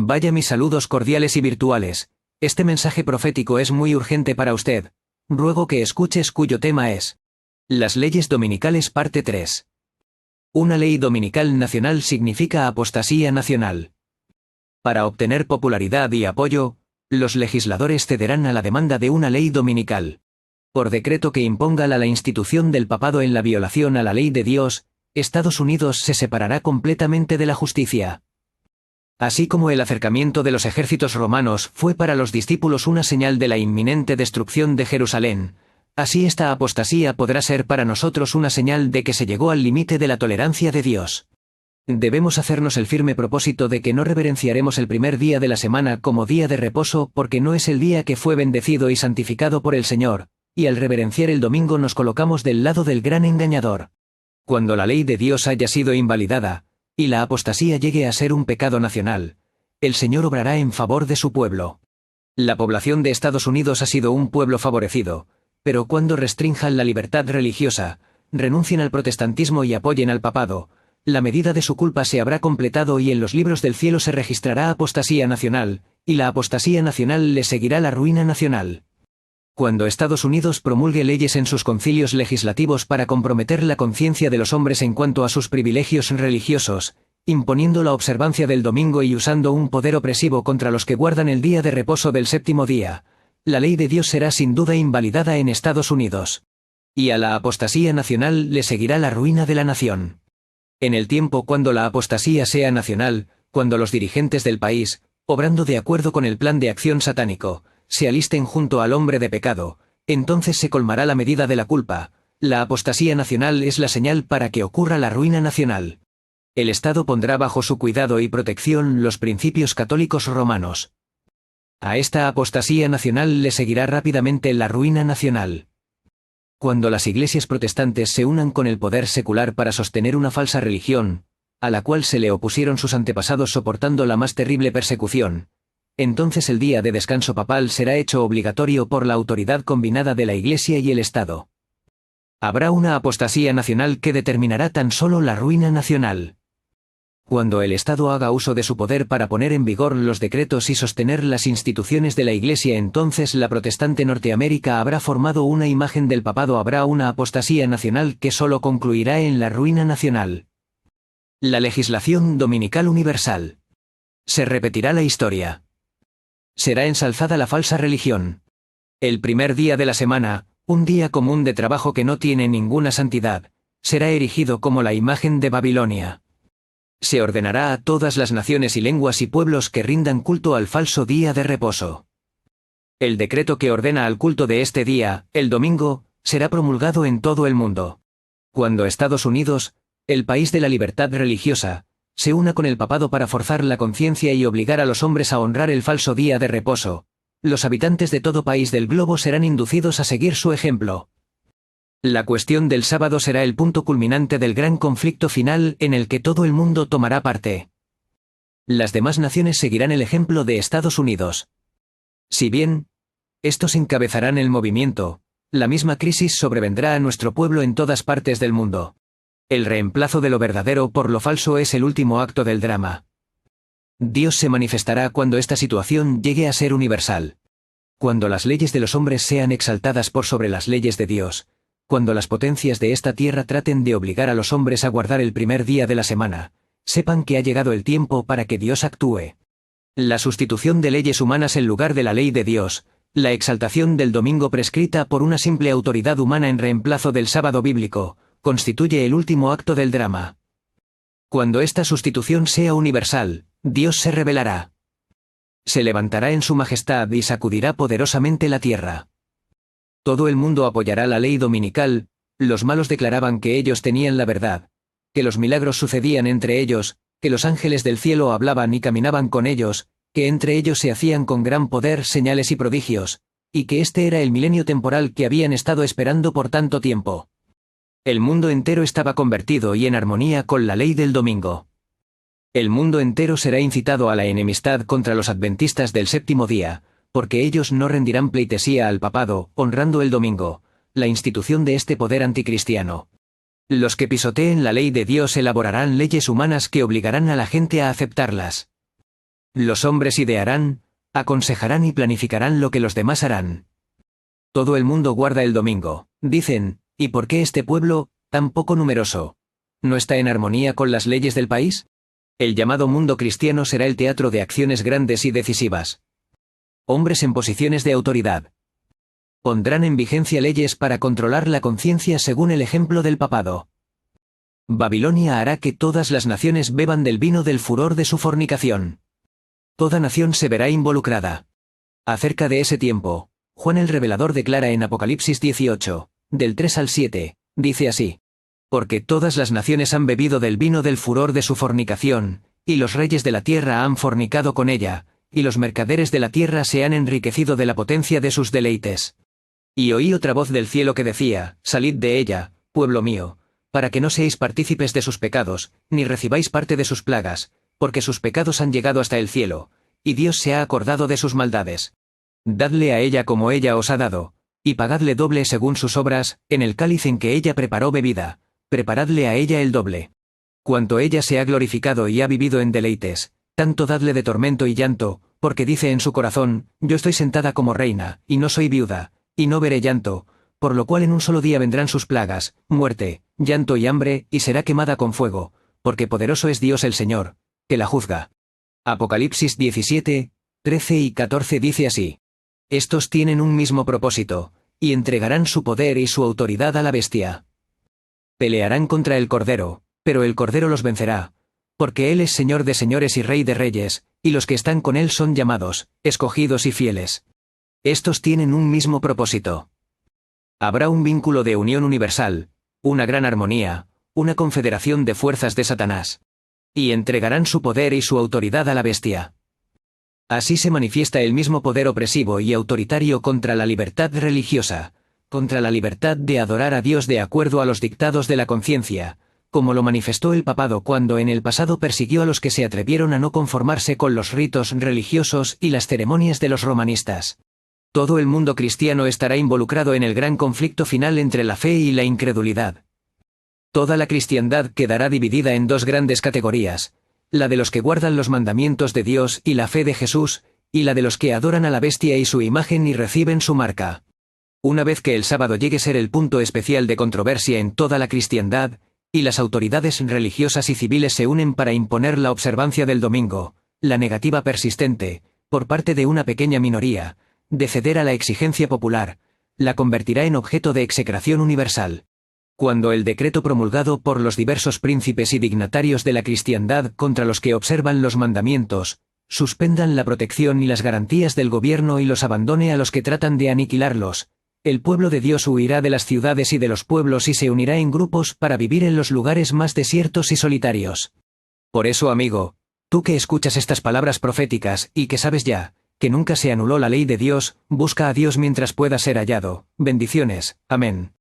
Vaya mis saludos cordiales y virtuales. Este mensaje profético es muy urgente para usted. Ruego que escuches, cuyo tema es las leyes dominicales parte 3. Una ley dominical nacional significa apostasía nacional. Para obtener popularidad y apoyo, los legisladores cederán a la demanda de una ley dominical. Por decreto que imponga la institución del papado en la violación a la ley de Dios, Estados Unidos se separará completamente de la justicia. Así como el acercamiento de los ejércitos romanos fue para los discípulos una señal de la inminente destrucción de Jerusalén, así esta apostasía podrá ser para nosotros una señal de que se llegó al límite de la tolerancia de Dios. Debemos hacernos el firme propósito de que no reverenciaremos el primer día de la semana como día de reposo porque no es el día que fue bendecido y santificado por el Señor, y al reverenciar el domingo nos colocamos del lado del gran engañador. Cuando la ley de Dios haya sido invalidada, y la apostasía llegue a ser un pecado nacional, el Señor obrará en favor de su pueblo. La población de Estados Unidos ha sido un pueblo favorecido, pero cuando restrinjan la libertad religiosa, renuncien al protestantismo y apoyen al papado, la medida de su culpa se habrá completado y en los libros del cielo se registrará apostasía nacional, y la apostasía nacional le seguirá la ruina nacional. Cuando Estados Unidos promulgue leyes en sus concilios legislativos para comprometer la conciencia de los hombres en cuanto a sus privilegios religiosos, imponiendo la observancia del domingo y usando un poder opresivo contra los que guardan el día de reposo del séptimo día, la ley de Dios será sin duda invalidada en Estados Unidos. Y a la apostasía nacional le seguirá la ruina de la nación. En el tiempo cuando la apostasía sea nacional, cuando los dirigentes del país, obrando de acuerdo con el plan de acción satánico, se alisten junto al hombre de pecado, entonces se colmará la medida de la culpa. La apostasía nacional es la señal para que ocurra la ruina nacional. El Estado pondrá bajo su cuidado y protección los principios católicos romanos. A esta apostasía nacional le seguirá rápidamente la ruina nacional. Cuando las iglesias protestantes se unan con el poder secular para sostener una falsa religión, a la cual se le opusieron sus antepasados soportando la más terrible persecución, entonces el día de descanso papal será hecho obligatorio por la autoridad combinada de la Iglesia y el Estado. Habrá una apostasía nacional que determinará tan solo la ruina nacional. Cuando el Estado haga uso de su poder para poner en vigor los decretos y sostener las instituciones de la Iglesia, entonces la protestante Norteamérica habrá formado una imagen del papado. Habrá una apostasía nacional que solo concluirá en la ruina nacional. La legislación dominical universal. Se repetirá la historia. Será ensalzada la falsa religión. El primer día de la semana, un día común de trabajo que no tiene ninguna santidad, será erigido como la imagen de Babilonia. Se ordenará a todas las naciones y lenguas y pueblos que rindan culto al falso día de reposo. El decreto que ordena al culto de este día, el domingo, será promulgado en todo el mundo. Cuando Estados Unidos, el país de la libertad religiosa, se una con el papado para forzar la conciencia y obligar a los hombres a honrar el falso día de reposo, los habitantes de todo país del globo serán inducidos a seguir su ejemplo. La cuestión del sábado será el punto culminante del gran conflicto final en el que todo el mundo tomará parte. Las demás naciones seguirán el ejemplo de Estados Unidos. Si bien estos encabezarán el movimiento, la misma crisis sobrevendrá a nuestro pueblo en todas partes del mundo. El reemplazo de lo verdadero por lo falso es el último acto del drama. Dios se manifestará cuando esta situación llegue a ser universal. Cuando las leyes de los hombres sean exaltadas por sobre las leyes de Dios, cuando las potencias de esta tierra traten de obligar a los hombres a guardar el primer día de la semana, sepan que ha llegado el tiempo para que Dios actúe. La sustitución de leyes humanas en lugar de la ley de Dios, la exaltación del domingo prescrita por una simple autoridad humana en reemplazo del sábado bíblico, constituye el último acto del drama. Cuando esta sustitución sea universal, Dios se revelará. Se levantará en su majestad y sacudirá poderosamente la tierra. Todo el mundo apoyará la ley dominical. Los malos declaraban que ellos tenían la verdad, que los milagros sucedían entre ellos, que los ángeles del cielo hablaban y caminaban con ellos, que entre ellos se hacían con gran poder señales y prodigios, y que este era el milenio temporal que habían estado esperando por tanto tiempo. El mundo entero estaba convertido y en armonía con la ley del domingo. El mundo entero será incitado a la enemistad contra los adventistas del séptimo día, porque ellos no rendirán pleitesía al papado, honrando el domingo, la institución de este poder anticristiano. Los que pisoteen la ley de Dios elaborarán leyes humanas que obligarán a la gente a aceptarlas. Los hombres idearán, aconsejarán y planificarán lo que los demás harán. Todo el mundo guarda el domingo, dicen, ¿y por qué este pueblo, tan poco numeroso, no está en armonía con las leyes del país? El llamado mundo cristiano será el teatro de acciones grandes y decisivas. Hombres en posiciones de autoridad pondrán en vigencia leyes para controlar la conciencia según el ejemplo del papado. Babilonia hará que todas las naciones beban del vino del furor de su fornicación. Toda nación se verá involucrada. Acerca de ese tiempo, Juan el Revelador declara en Apocalipsis 18, del 3 al 7, dice así: porque todas las naciones han bebido del vino del furor de su fornicación, y los reyes de la tierra han fornicado con ella, y los mercaderes de la tierra se han enriquecido de la potencia de sus deleites. Y oí otra voz del cielo que decía: salid de ella, pueblo mío, para que no seáis partícipes de sus pecados, ni recibáis parte de sus plagas, porque sus pecados han llegado hasta el cielo, y Dios se ha acordado de sus maldades. Dadle a ella como ella os ha dado, y pagadle doble según sus obras, en el cáliz en que ella preparó bebida, preparadle a ella el doble. Cuanto ella se ha glorificado y ha vivido en deleites, tanto dadle de tormento y llanto, porque dice en su corazón: yo estoy sentada como reina, y no soy viuda, y no veré llanto, por lo cual en un solo día vendrán sus plagas, muerte, llanto y hambre, y será quemada con fuego, porque poderoso es Dios el Señor, que la juzga. Apocalipsis 17, 13 y 14 dice así: estos tienen un mismo propósito, y entregarán su poder y su autoridad a la bestia. Pelearán contra el Cordero, pero el Cordero los vencerá, porque Él es Señor de señores y Rey de reyes, y los que están con Él son llamados, escogidos y fieles. Estos tienen un mismo propósito. Habrá un vínculo de unión universal, una gran armonía, una confederación de fuerzas de Satanás. Y entregarán su poder y su autoridad a la bestia. Así se manifiesta el mismo poder opresivo y autoritario contra la libertad religiosa, contra la libertad de adorar a Dios de acuerdo a los dictados de la conciencia, como lo manifestó el papado cuando en el pasado persiguió a los que se atrevieron a no conformarse con los ritos religiosos y las ceremonias de los romanistas. Todo el mundo cristiano estará involucrado en el gran conflicto final entre la fe y la incredulidad. Toda la cristiandad quedará dividida en dos grandes categorías: la de los que guardan los mandamientos de Dios y la fe de Jesús, y la de los que adoran a la bestia y su imagen y reciben su marca. Una vez que el sábado llegue a ser el punto especial de controversia en toda la cristiandad, y las autoridades religiosas y civiles se unen para imponer la observancia del domingo, la negativa persistente, por parte de una pequeña minoría, de ceder a la exigencia popular, la convertirá en objeto de execración universal. Cuando el decreto promulgado por los diversos príncipes y dignatarios de la cristiandad contra los que observan los mandamientos, suspendan la protección y las garantías del gobierno y los abandone a los que tratan de aniquilarlos, el pueblo de Dios huirá de las ciudades y de los pueblos y se unirá en grupos para vivir en los lugares más desiertos y solitarios. Por eso, amigo, tú que escuchas estas palabras proféticas y que sabes ya que nunca se anuló la ley de Dios, busca a Dios mientras pueda ser hallado. Bendiciones. Amén.